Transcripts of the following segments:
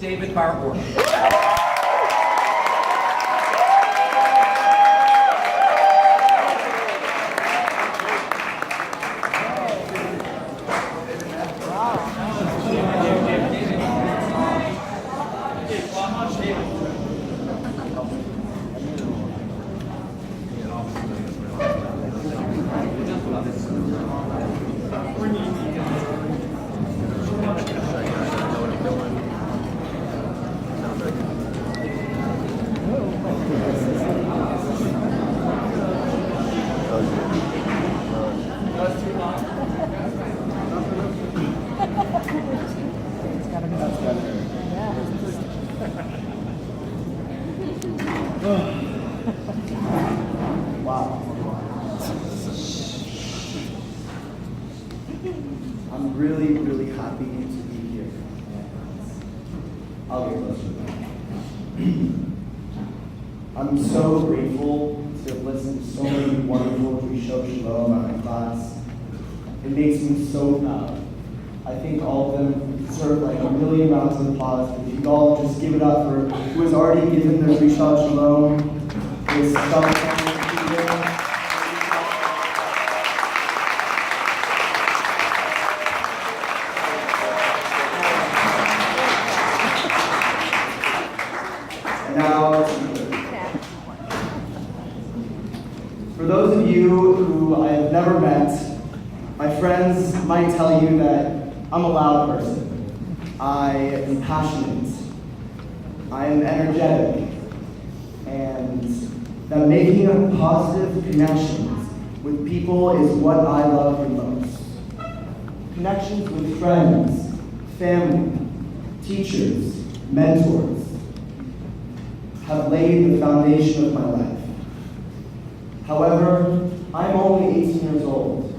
David Barbour. Wow. I'm really, really happy to be here. I'll get closer to that. I'm so grateful to have listened to so many wonderful Drisha Shalom in my class. It makes me so proud. I think all of them deserve like a million rounds of applause. If you all just give it up for who has already given their Drisha Shalom. This Now, for those of you who I have never met, my friends might tell you that I'm a loud person. I am passionate. I am energetic. And that making positive connections with people is what I love the most. Connections with friends, family, teachers, mentors have laid the foundation of my life. However, I'm only 18 years old,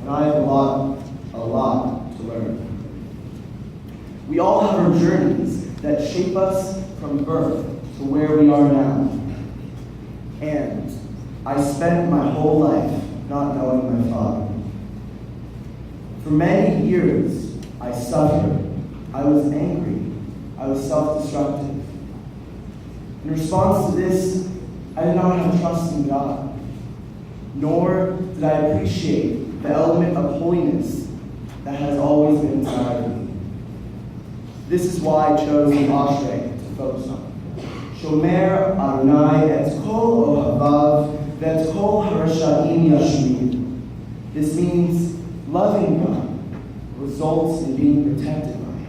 and I have a lot to learn. We all have our journeys that shape us from birth to where we are now. And I spent my whole life not knowing my father. For many years, I suffered. I was angry. I was self-destructive. In response to this, I did not have trust in God, nor did I appreciate the element of holiness that has always been inside of me. This is why I chose the Ashrei to focus on. Shomer Adonai et kol ohavav v'et kol harashaim yashmid. This means loving God results in being protected by Him.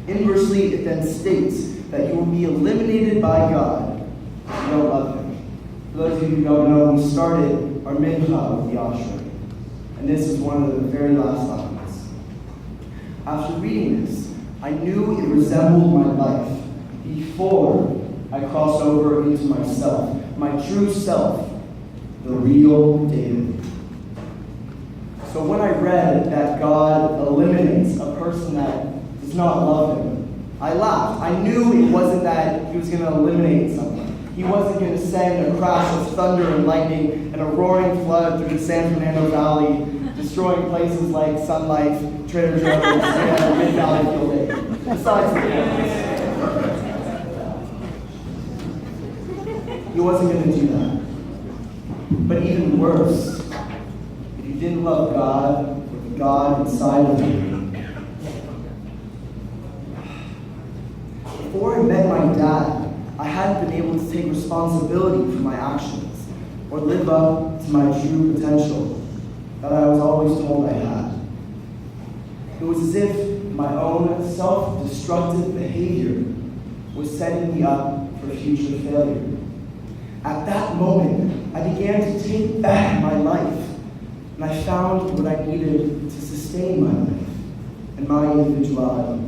Inversely, it then states that you will be eliminated by God if you don't love Him. For those of you who don't know, we started our mincha with the Ashrei, and this is one of the very last lines. After reading this, I knew it resembled my life before I crossed over into myself, my true self, the real David. So when I read that God eliminates a person that does not love Him, I laughed. I knew it wasn't that He was going to eliminate someone. He wasn't going to send a crash of thunder and lightning and a roaring flood through the San Fernando Valley, destroying places like Sun Life, Trader Joe's, and Mid-Valley Field Day. Besides the campus. He wasn't going to do that. But even worse, if you didn't love God with God inside of you, before I met my dad, I hadn't been able to take responsibility for my actions or live up to my true potential that I was always told I had. It was as if my own self-destructive behavior was setting me up for future failure. At that moment, I began to take back my life, and I found what I needed to sustain my life and my individuality.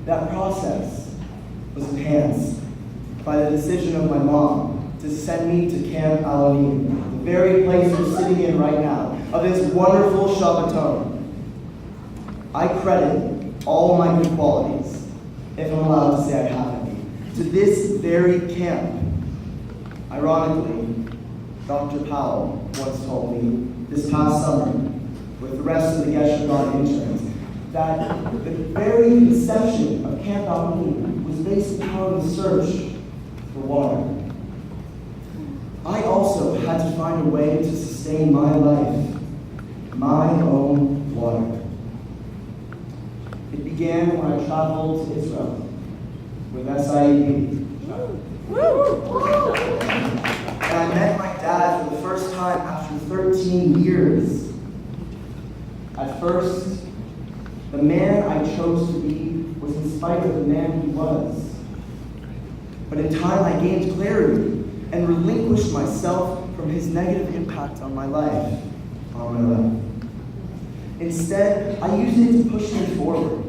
That process was enhanced by the decision of my mom to send me to Camp Alanim, the very place we're sitting in right now, of this wonderful Shabbaton. I credit all my good qualities, if I'm allowed to say I have any, to this very camp. Ironically, Dr. Powell once told me this past summer, with the rest of the Geshe God interns, that the very conception of Camp Alpine was based upon the search for water. I also had to find a way to sustain my life, my own water. It began when I traveled to Israel with SIEP. And I met my dad for the first time after 13 years. At first, the man I chose to be was in spite of the man he was. But in time I gained clarity and relinquished myself from his negative impact on my life. Instead, I used it to push me forward.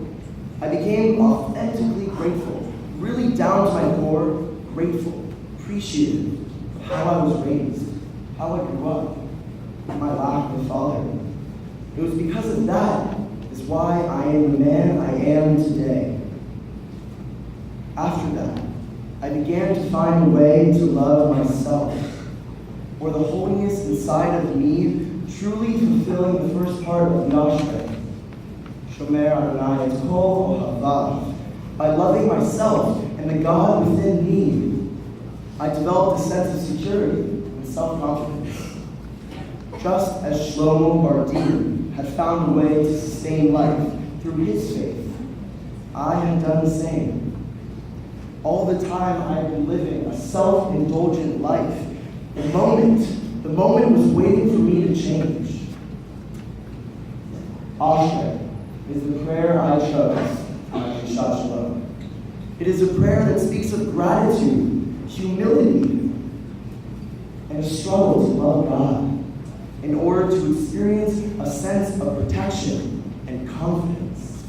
I became authentically grateful, really down to my core, grateful, appreciative of how I was raised, how I grew up, and my lack of a father. It was because of that is why I am the man I am today. After that, I began to find a way to love myself, or the holiness inside of me truly fulfilling the first part of Yashre, Shomer Adonai et Kol Ohavav. By loving myself and the God within me, I developed a sense of security and self-confidence. Just as Shlomo Bardir had found a way to sustain life through his faith, I had done the same. All the time I had been living a self-indulgent life, the moment was waiting for me to change. Ashrei is the prayer I chose on Shabbat Shalom. It is a prayer that speaks of gratitude, humility, and a struggle to love God in order to experience a sense of protection and confidence.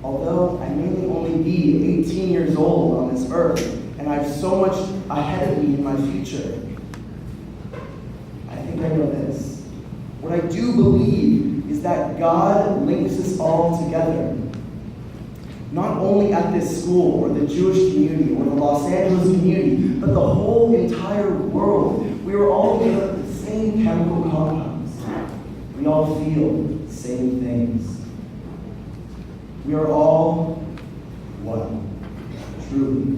Although I may only be 18 years old on this earth, and I have so much ahead of me in my future, I think I know this. What I do believe is that God links us all together. Not only at this school, or the Jewish community, or the Los Angeles community, but the whole entire world. We are all made up of the same chemical compounds. We all feel the same things. We are all one, truly.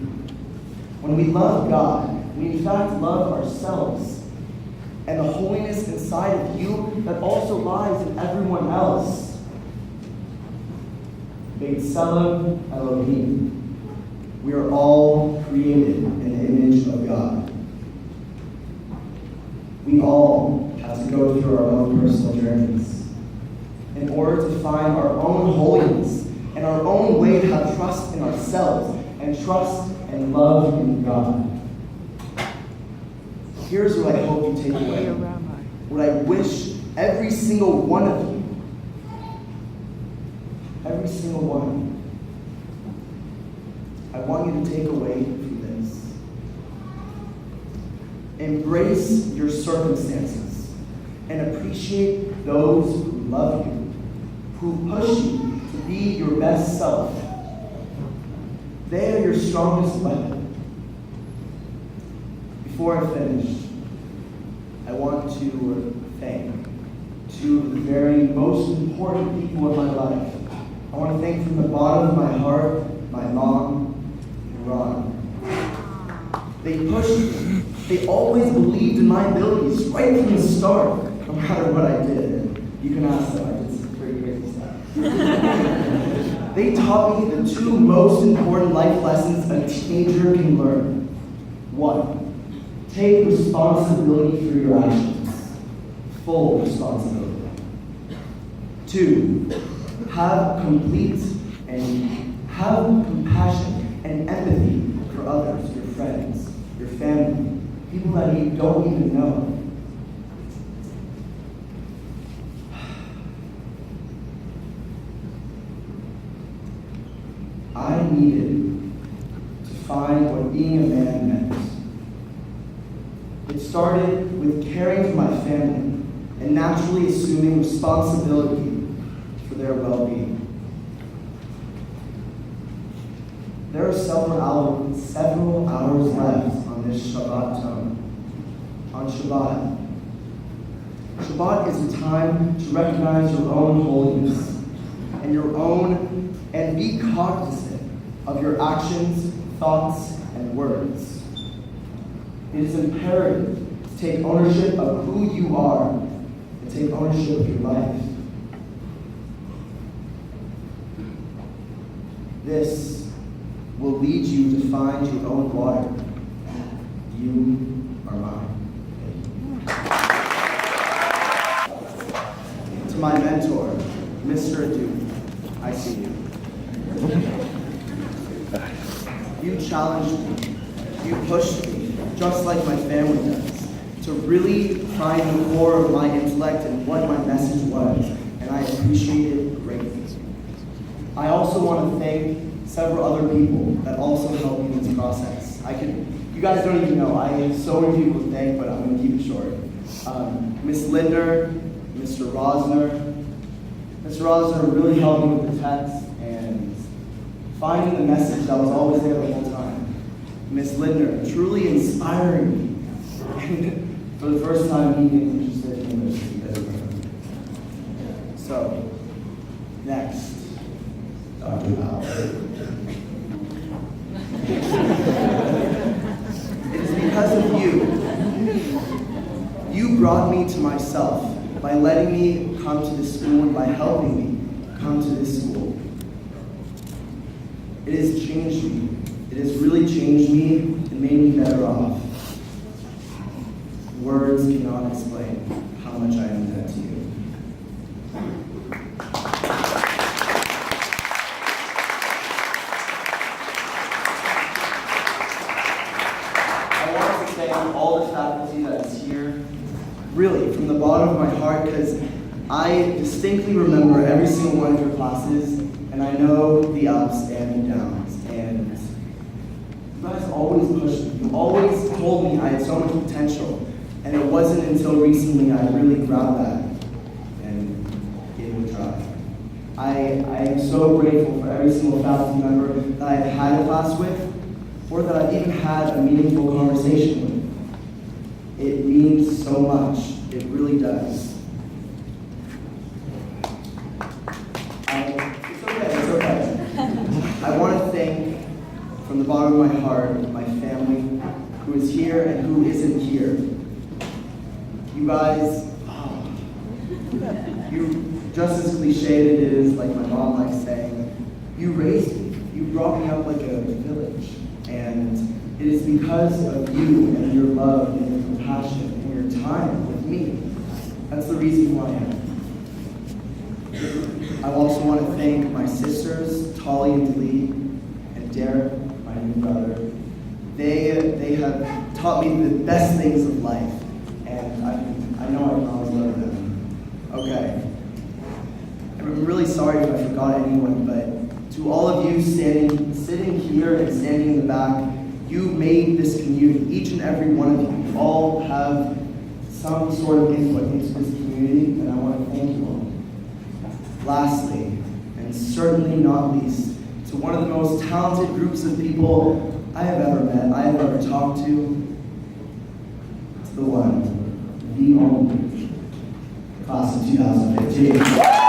When we love God, we in fact love ourselves and the holiness inside of you that also lies in everyone else. Beit Tselem Elohim. We are all created in the image of God. We all have to go through our own personal journeys in order to find our own holiness and our own way to have trust in ourselves and trust and love in God. Here's what I hope you take away. What I wish every single one of you, every single one, I want you to take away from this. Embrace your circumstances and appreciate those who love you, who push you to be your best self. They are your strongest weapon. Before I finish, I want to thank two of the very most important people in my life. I want to thank from the bottom of my heart, my mom and Ron. They pushed me. They always believed in my abilities right from the start, no matter what I did. You can ask them, I did some pretty crazy stuff. They taught me the two most important life lessons a teenager can learn. One, take responsibility for your actions. Full responsibility. Two, have compassion and empathy for others, your friends, your family, people that you don't even know. I needed to find what being a man meant. It started with caring for my family and naturally assuming responsibility for their well-being. There are several hours left on this Shabbat tone. On Shabbat. Shabbat is a time to recognize your own holiness and your own, and be cognizant of your actions, thoughts, and words. It is imperative to take ownership of who you are and take ownership of your life. This will lead you to find your own water. You are mine. To my mentor, Mr. Duke, I see you. You challenged me, you pushed me, just like my family does, to really find the core of my intellect and what my message was, and I appreciate it greatly. I also want to thank several other people that also helped me in this process. You guys don't even know, I have so many people to thank, but I'm going to keep it short. Miss Linder, Mr. Rosner. Mr. Rosner really helped me with the text and finding the message that was always there the whole time. Miss Linder, truly inspiring me. For the first time, he became interested in English. So, next, Dr. Powell. It is because of you. You brought me to myself by letting me come to this school and by helping me come to this school. It has changed me. It has really changed me and made me better off. Words cannot explain how much I am indebted to you. I want to thank all the faculty that is here, really, from the bottom of my heart, because I distinctly remember every single one of your classes, and I know the ups and the downs, and you guys always pushed me. You always told me I had so much potential, and it wasn't until recently I really grabbed that and gave it a try. I am so grateful for every single faculty member that I've had a class with, or that I've even had a meaningful conversation with. It means so much. It really does. It's okay. I want to thank, from the bottom of my heart, my family, who is here and who isn't here. You guys, you, just as cliched it is, like my mom likes saying, you raised me. You brought me up like a village. And it is because of you and your love and your compassion and your time with me. That's the reason who I am. I also want to thank my sisters, Tolly and Lee, and Derek, my new brother. They have taught me the best things of life, and I know I can always love them. Okay. I'm really sorry if I forgot anyone, but to all of you sitting here and standing in the back, you made this community. Each and every one of you all have some sort of input into this community, and I want to thank you all. Lastly, and certainly not least, to one of the most talented groups of people I have ever met, I have ever talked to, it's the one, the only, class of 2015.